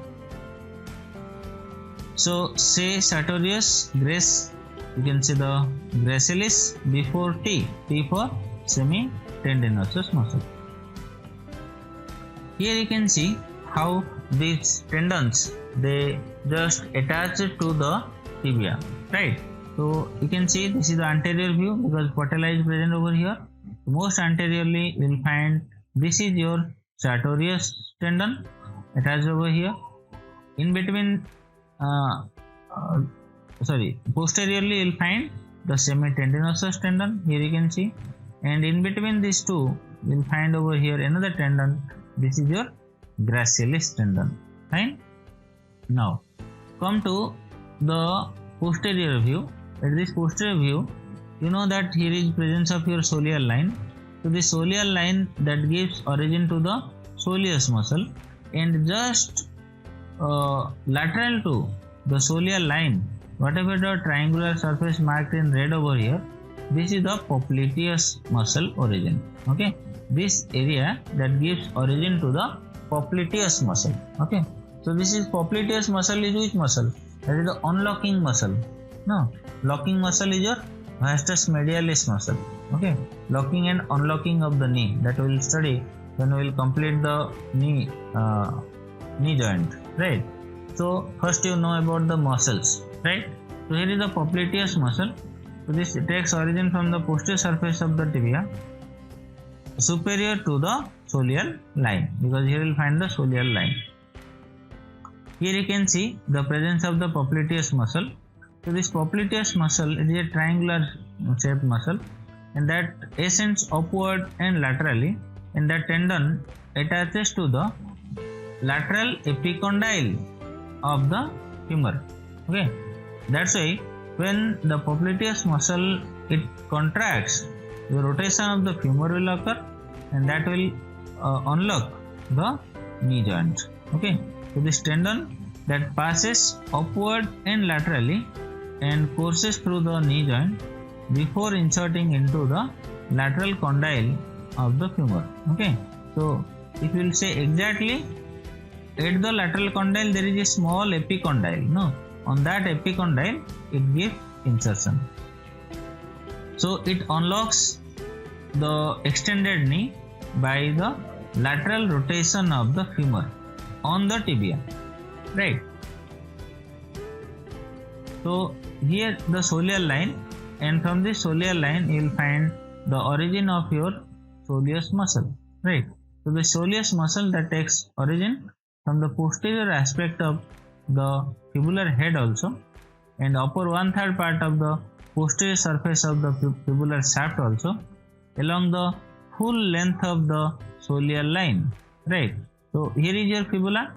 So say sartorius grace, you can see the gracilis before T for semi-tendinosus muscle. Here you can see how these tendons, they just attach to the tibia, right? So you can see this is the anterior view because patella is present over here. Most anteriorly you will find this is your sartorius tendon attached over here. In between posteriorly you will find the semi-tendinosus tendon, here you can see, and in between these two you will find over here another tendon. This is your gracilis tendon. Fine. Now come to the posterior view. At this posterior view, you know that here is presence of your soleal line. So the soleal line that gives origin to the soleus muscle, and just lateral to the soleal line, whatever the triangular surface marked in red over here, this is the popliteus muscle origin. Okay, this area that gives origin to the popliteus muscle. Okay, so this is popliteus muscle is which muscle? That is the unlocking muscle. No, locking muscle is your vastus medialis muscle. Okay, locking and unlocking of the knee, that we will study when we will complete the knee joint, right? So first you know about the muscles, right? So here is the popliteus muscle. So this takes origin from the posterior surface of the tibia superior to the soleal line, because here you will find the soleal line. Here you can see the presence of the popliteus muscle. So this popliteus muscle is a triangular shaped muscle, and that ascends upward and laterally, and that tendon attaches to the lateral epicondyle of the femur. Okay, that's why when the popliteus muscle it contracts, the rotation of the femur will occur, and that will unlock the knee joint. Okay, so this tendon that passes upward and laterally and courses through the knee joint before inserting into the lateral condyle of the femur. Okay, so if you will say exactly, at the lateral condyle there is a small epicondyle. No, on that epicondyle it gives insertion. So it unlocks the extended knee by the lateral rotation of the femur on the tibia, right? So here the soleal line, and from this soleal line you will find the origin of your soleus muscle, right? So the soleus muscle that takes origin from the posterior aspect of the fibular head also, and upper 1/3 part of the posterior surface of the fibular shaft also, along the full length of the soleal line, right? So here is your fibula,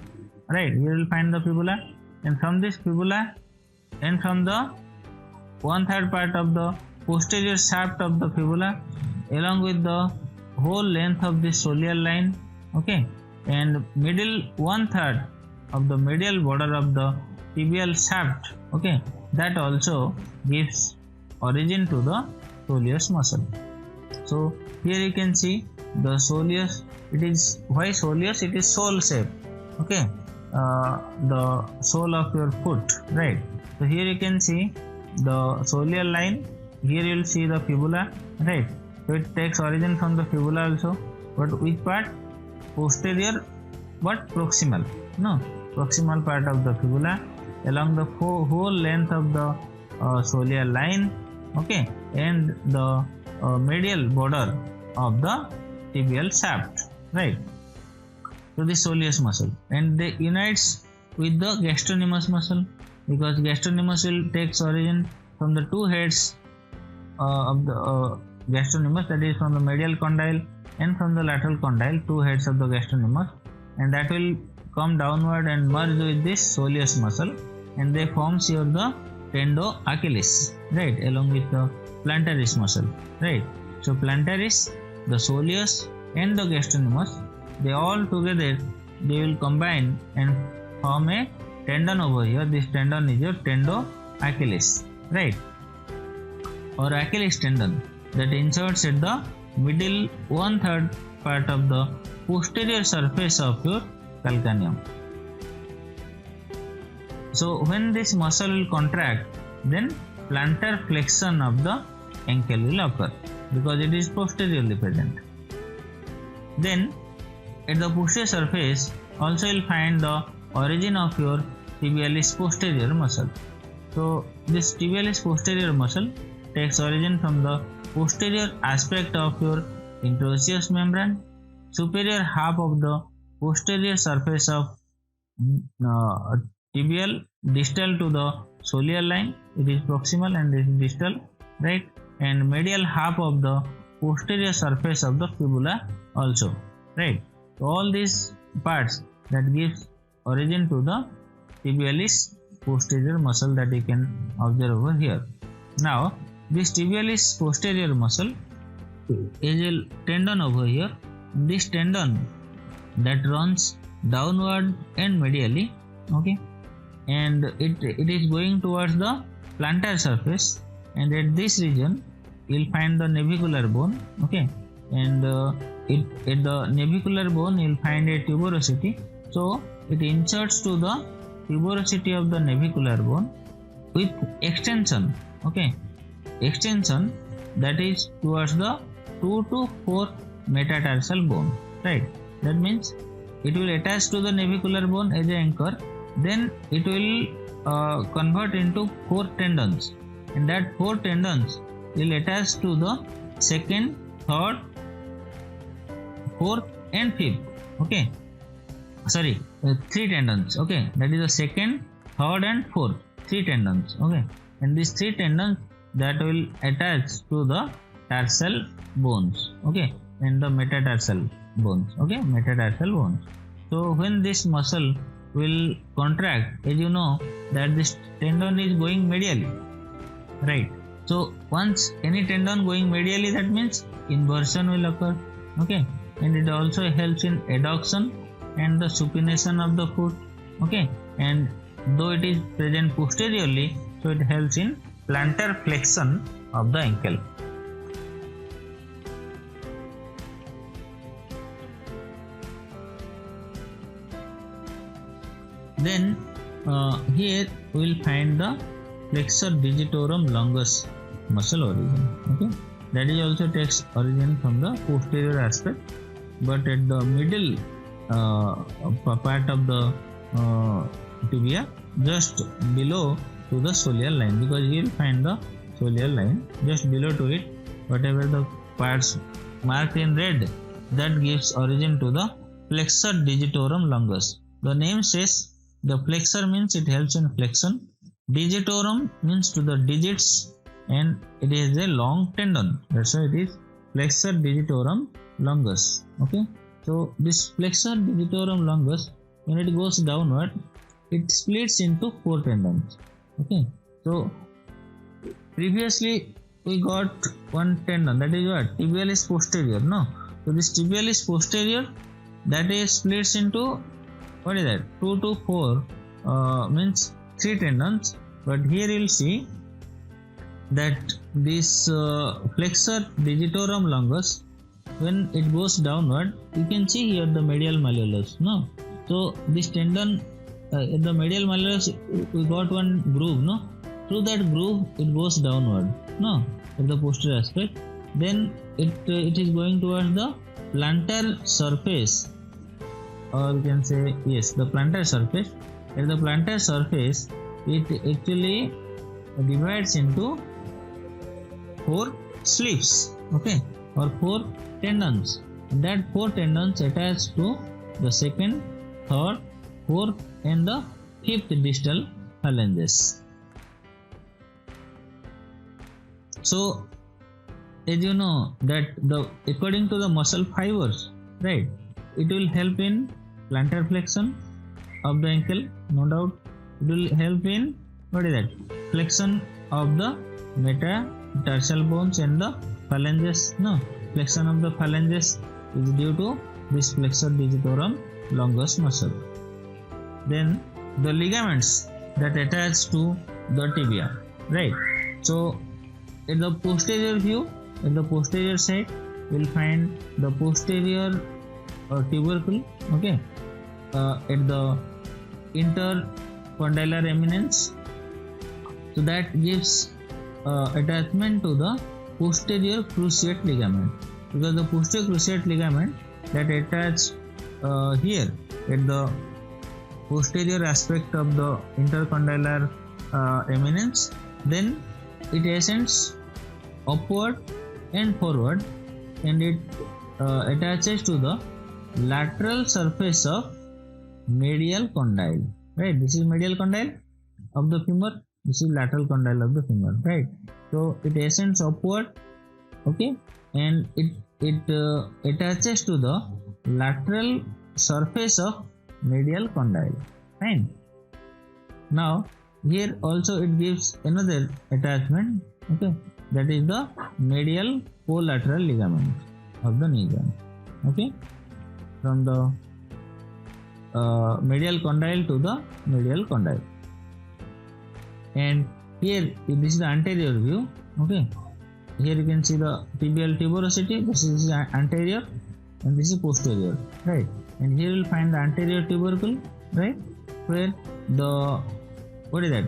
right? Here you will find the fibula, and from this fibula and from the 1/3 part of the posterior shaft of the fibula, along with the whole length of this soleal line, okay, and middle 1/3 of the medial border of the tibial shaft, okay, that also gives origin to the soleus muscle. So here you can see the soleus. It is why soleus? It is sole shape. Okay, the sole of your foot, right? So here you can see the soleal line. Here you will see the fibula, right? So it takes origin from the fibula also, but which part? Posterior, but proximal. No, proximal part of the fibula along the whole length of the soleal line, okay, and the medial border of the tibial shaft, right? So the soleus muscle, and they unites with the gastrocnemius muscle, because gastrocnemius will takes origin from the two heads of the gastrocnemius, that is from the medial condyle and from the lateral condyle, two heads of the gastrocnemius, and that will come downward and merge with this soleus muscle, and they forms here the tendo Achilles, right, along with the plantaris muscle, right? So plantaris, the soleus and the gastrocnemius, they all together they will combine and form a tendon over here. This tendon is your tendo Achilles, right, or Achilles tendon, that inserts at the middle 1/3 part of the posterior surface of your calcaneum. So when this muscle will contract, then plantar flexion of the ankle will occur because it is posteriorly present. Then at the posterior surface also you will find the origin of your tibialis posterior muscle. So this tibialis posterior muscle takes origin from the posterior aspect of your interosseous membrane, superior half of the posterior surface of tibial, distal to the soleal line. It is proximal and it is distal, right? And medial half of the posterior surface of the fibula also, right? So all these parts that gives origin to the tibialis posterior muscle that you can observe over here. Now this tibialis posterior muscle is a tendon over here. This tendon that runs downward and medially, okay, and it is going towards the plantar surface, and at this region you will find the navicular bone, okay, and at the navicular bone you will find a tuberosity. So it inserts to the tuberosity of the navicular bone with extension, okay, extension that is towards the 2 to 4 metatarsal bone, right? That means it will attach to the navicular bone as an anchor, then it will convert into 4 tendons, and that 4 tendons will attach to the second, third, fourth and fifth, okay, sorry, 3 tendons, okay, that is the second, third and fourth, 3 tendons, okay, and these 3 tendons that will attach to the tarsal bones, okay, and the metatarsal bones, okay, metatarsal bones. So when this muscle will contract, as you know that this tendon is going medially, right? So once any tendon going medially, that means inversion will occur, okay, and it also helps in adduction and the supination of the foot, okay, and though it is present posteriorly, so it helps in plantar flexion of the ankle. Then here we will find the flexor digitorum longus muscle origin, okay, that is also takes origin from the posterior aspect, but at the middle part of the tibia, just below to the soleal line, because you will find the soleal line just below to it, whatever the parts marked in red, that gives origin to the flexor digitorum longus. The name says the flexor means it helps in flexion, digitorum means to the digits, and it is a long tendon, that's why it is flexor digitorum longus, okay. So this flexor digitorum longus, when it goes downward, it splits into 4 tendons, okay. So previously we got one tendon, that is what, tibialis posterior, no? So this tibialis posterior, that is splits into, what is that, 2 to 4 means 3 tendons, but here you will see that this flexor digitorum longus, when it goes downward, you can see here the medial malleolus, no? So this tendon, in the medial malleolus we got one groove, no? Through that groove it goes downward, no? At the posterior aspect, then it is going towards the plantar surface, or you can say, yes, the plantar surface. At the plantar surface, it actually divides into 4 sleeves, okay, or 4 tendons. That 4 tendons attach to the second, third, fourth and the fifth distal phalanges. So as you know that according to the muscle fibers, right, it will help in plantar flexion of the ankle, no doubt. It will help in, what is that, flexion of the metatarsal bones and the phalanges, no? Flexion of the phalanges is due to this flexor digitorum longus muscle. Then the ligaments that attach to the tibia, right? So in the posterior view, in the posterior side, will find the posterior tubercle, okay, at the intercondylar eminence. So that gives attachment to the posterior cruciate ligament, because the posterior cruciate ligament that attach here at the posterior aspect of the intercondylar eminence, then it ascends upward and forward, and it attaches to the lateral surface of medial condyle, right? This is medial condyle of the femur, this is lateral condyle of the femur, right? So it ascends upward, okay, and it attaches to the lateral surface of medial condyle, fine. Now here also it gives another attachment, okay, that is the medial collateral ligament of the knee joint, okay, from the medial condyle to the medial condyle. And here this is the anterior view, okay, here you can see the tibial tuberosity, this is anterior and this is posterior, right? And here you will find the anterior tubercle, right, where the, what is that,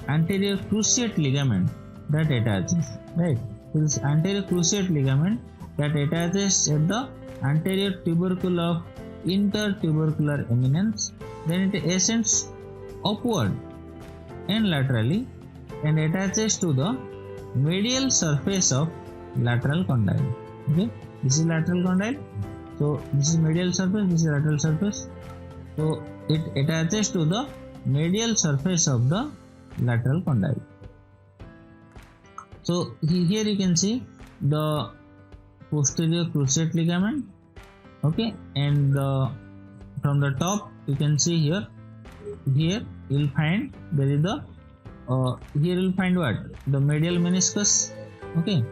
anterior cruciate ligament that attaches, right? So this anterior cruciate ligament that attaches at the anterior tubercle of intertubercular eminence, then it ascends upward and laterally and attaches to the medial surface of lateral condyle, okay, this is lateral condyle, so this is medial surface, this is lateral surface, so it attaches to the medial surface of the lateral condyle. So here you can see the posterior cruciate ligament, okay, and from the top you can see here you will find there is the here you will find what, the medial meniscus, okay,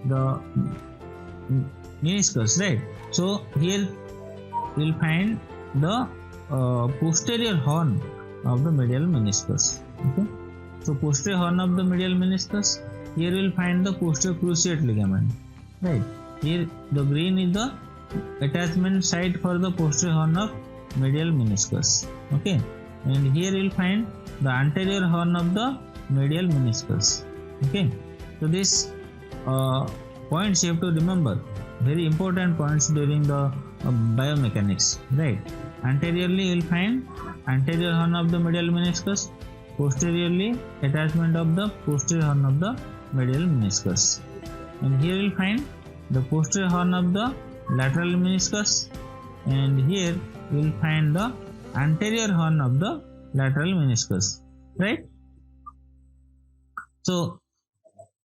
the meniscus, right? So here you will find the posterior horn of the medial meniscus, okay. So posterior horn of the medial meniscus, here you will find the posterior cruciate ligament, right? Here the green is the attachment site for the posterior horn of medial meniscus, okay, and here you will find the anterior horn of the medial meniscus, okay. So this points you have to remember, very important points during the biomechanics, right? Anteriorly you will find anterior horn of the medial meniscus, posteriorly attachment of the posterior horn of the medial meniscus, and here you will find the posterior horn of the lateral meniscus, and here you will find the anterior horn of the lateral meniscus, right? So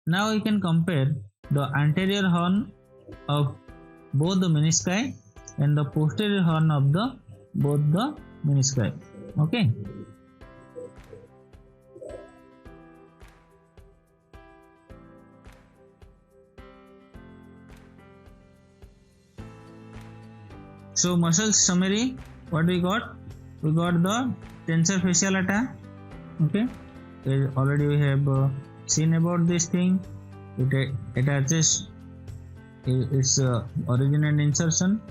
now we can compare the anterior horn of both the menisci and the posterior horn of the both the menisci, okay. So muscles summary, what we got? We got the tensor fasciolata, okay. Already we have seen about this thing. It attaches its origin and insertion.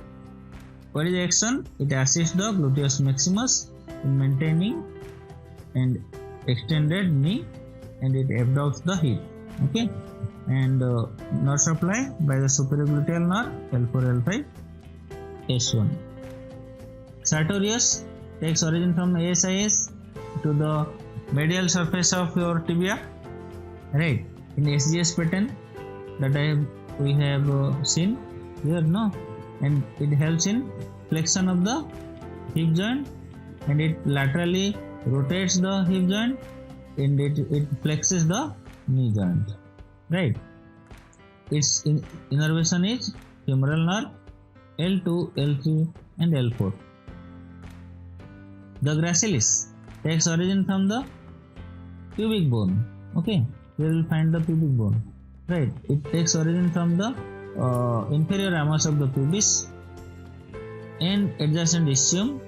What is the action? It assists the gluteus maximus in maintaining and extended knee, and it abducts the hip, okay. And nerve supply by the superior gluteal nerve L4, L5, S1. Sartorius takes origin from ASIS to the medial surface of your tibia, right? In SGS pattern that we have seen here, no, and it helps in flexion of the hip joint, and it laterally rotates the hip joint, and it flexes the knee joint, right? Its innervation is femoral nerve L2, L3 and L4. The gracilis takes origin from the pubic bone, okay. You will find the pubic bone, right? It takes origin from the inferior ramus of the pubis and adjacent ischium,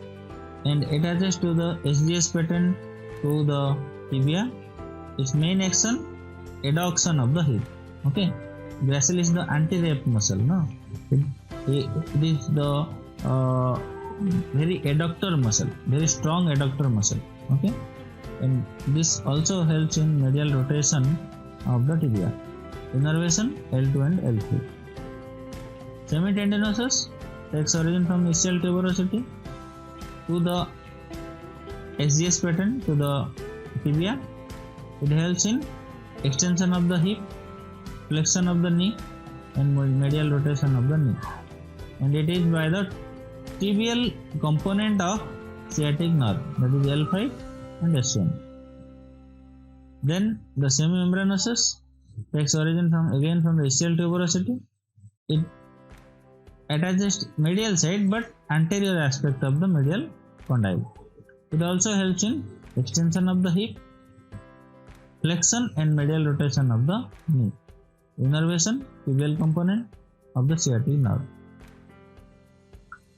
and attaches to the SGS pattern to the tibia. Its main action, adduction of the hip, okay. Gracilis is the anti-rep muscle, no? it is the very adductor muscle, very strong adductor muscle. Okay, and this also helps in medial rotation of the tibia. Innervation L2 and L3. Semitendinosus takes origin from ischial tuberosity to the SGS pattern to the tibia. It helps in extension of the hip, flexion of the knee, and medial rotation of the knee. And it is by the tibial component of sciatic nerve, that is L5 and S1. Then the semimembranosus takes origin from the ischial tuberosity. It attaches medial side but anterior aspect of the medial condyle. It also helps in extension of the hip, flexion and medial rotation of the knee. Innervation, tibial component of the sciatic nerve.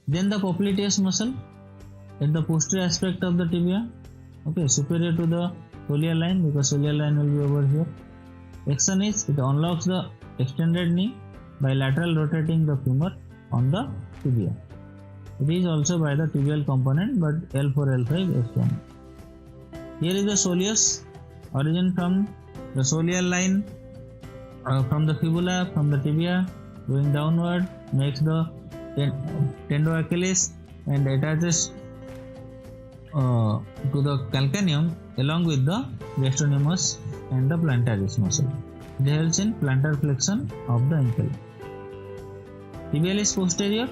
Then the popliteus muscle at the posterior aspect of the tibia, okay, superior to the soleal line, because soleal line will be over here. Action is it unlocks the extended knee by lateral rotating the femur on the tibia. It is also by the tibial component, but L4, L5, S1. Here is the soleus, origin from the soleal line, from the fibula, from the tibia, going downward, makes the tendoachilles and attaches to the calcaneum along with the gastrocnemius and the plantaris muscle. It helps in plantar flexion of the ankle. Tibialis posterior,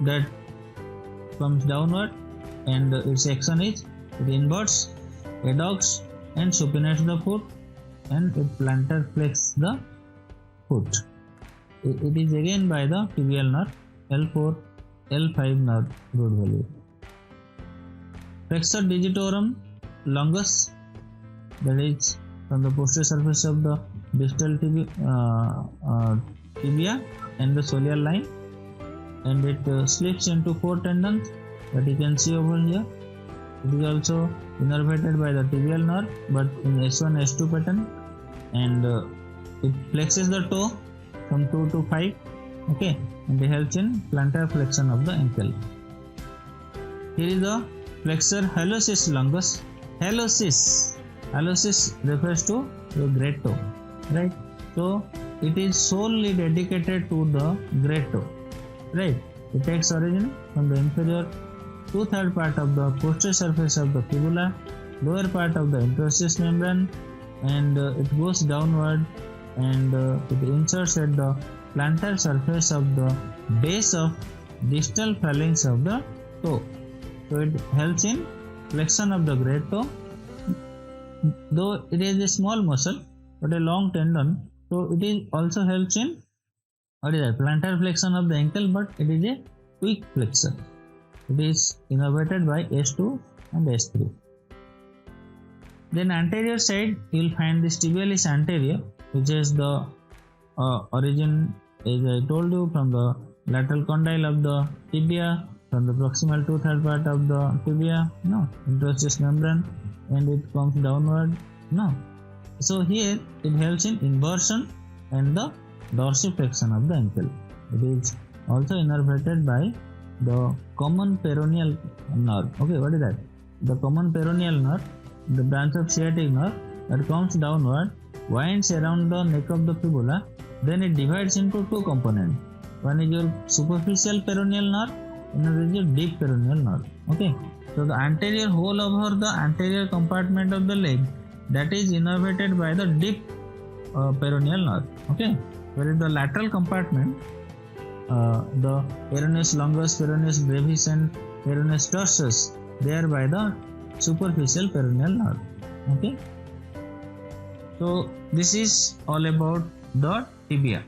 that comes downward, and its action is it inverts, adducts and supinates the foot, and it plantar flexes the foot. It is again by the tibial nerve L4, L5 nerve root value. Flexor digitorum longus, that is from the posterior surface of the distal tibia and the soleal line, and it slips into 4 tendons that you can see over here. It is also innervated by the tibial nerve, but in S1, S2 pattern, and it flexes the toe from 2 to 5, okay, and it helps in plantar flexion of the ankle. Here is the flexor hallucis longus. Hallucis refers to the great toe, right? So it is solely dedicated to the great toe, right? It takes origin from the inferior 2/3 part of the posterior surface of the fibula, lower part of the interosseous membrane, and it goes downward, and it inserts at the plantar surface of the base of distal phalanx of the toe. So it helps in flexion of the great toe. Though it is a small muscle but a long tendon, so it is also helps in plantar flexion of the ankle, but it is a quick flexor. It is innervated by S2 and S3. Then anterior side, you will find this tibialis anterior, which is the origin, as I told you, from the lateral condyle of the tibia, from the proximal 2/3 part of the tibia, interosseous membrane, and it comes downward. So here it helps in inversion and the dorsiflexion of the ankle. It is also innervated by the common peroneal nerve. Okay, what is that? The common peroneal nerve, the branch of sciatic nerve that comes downward, winds around the neck of the fibula, then it divides into 2 components. One is your superficial peroneal nerve, another is your deep peroneal nerve. Okay, so the anterior whole over the anterior compartment of the leg, that is innervated by the deep peroneal nerve. Okay, whereas the lateral compartment, the peroneus longus, peroneus brevis and peroneus dorsus, they are by the superficial peroneal nerve. Okay, so this is all about the tibia.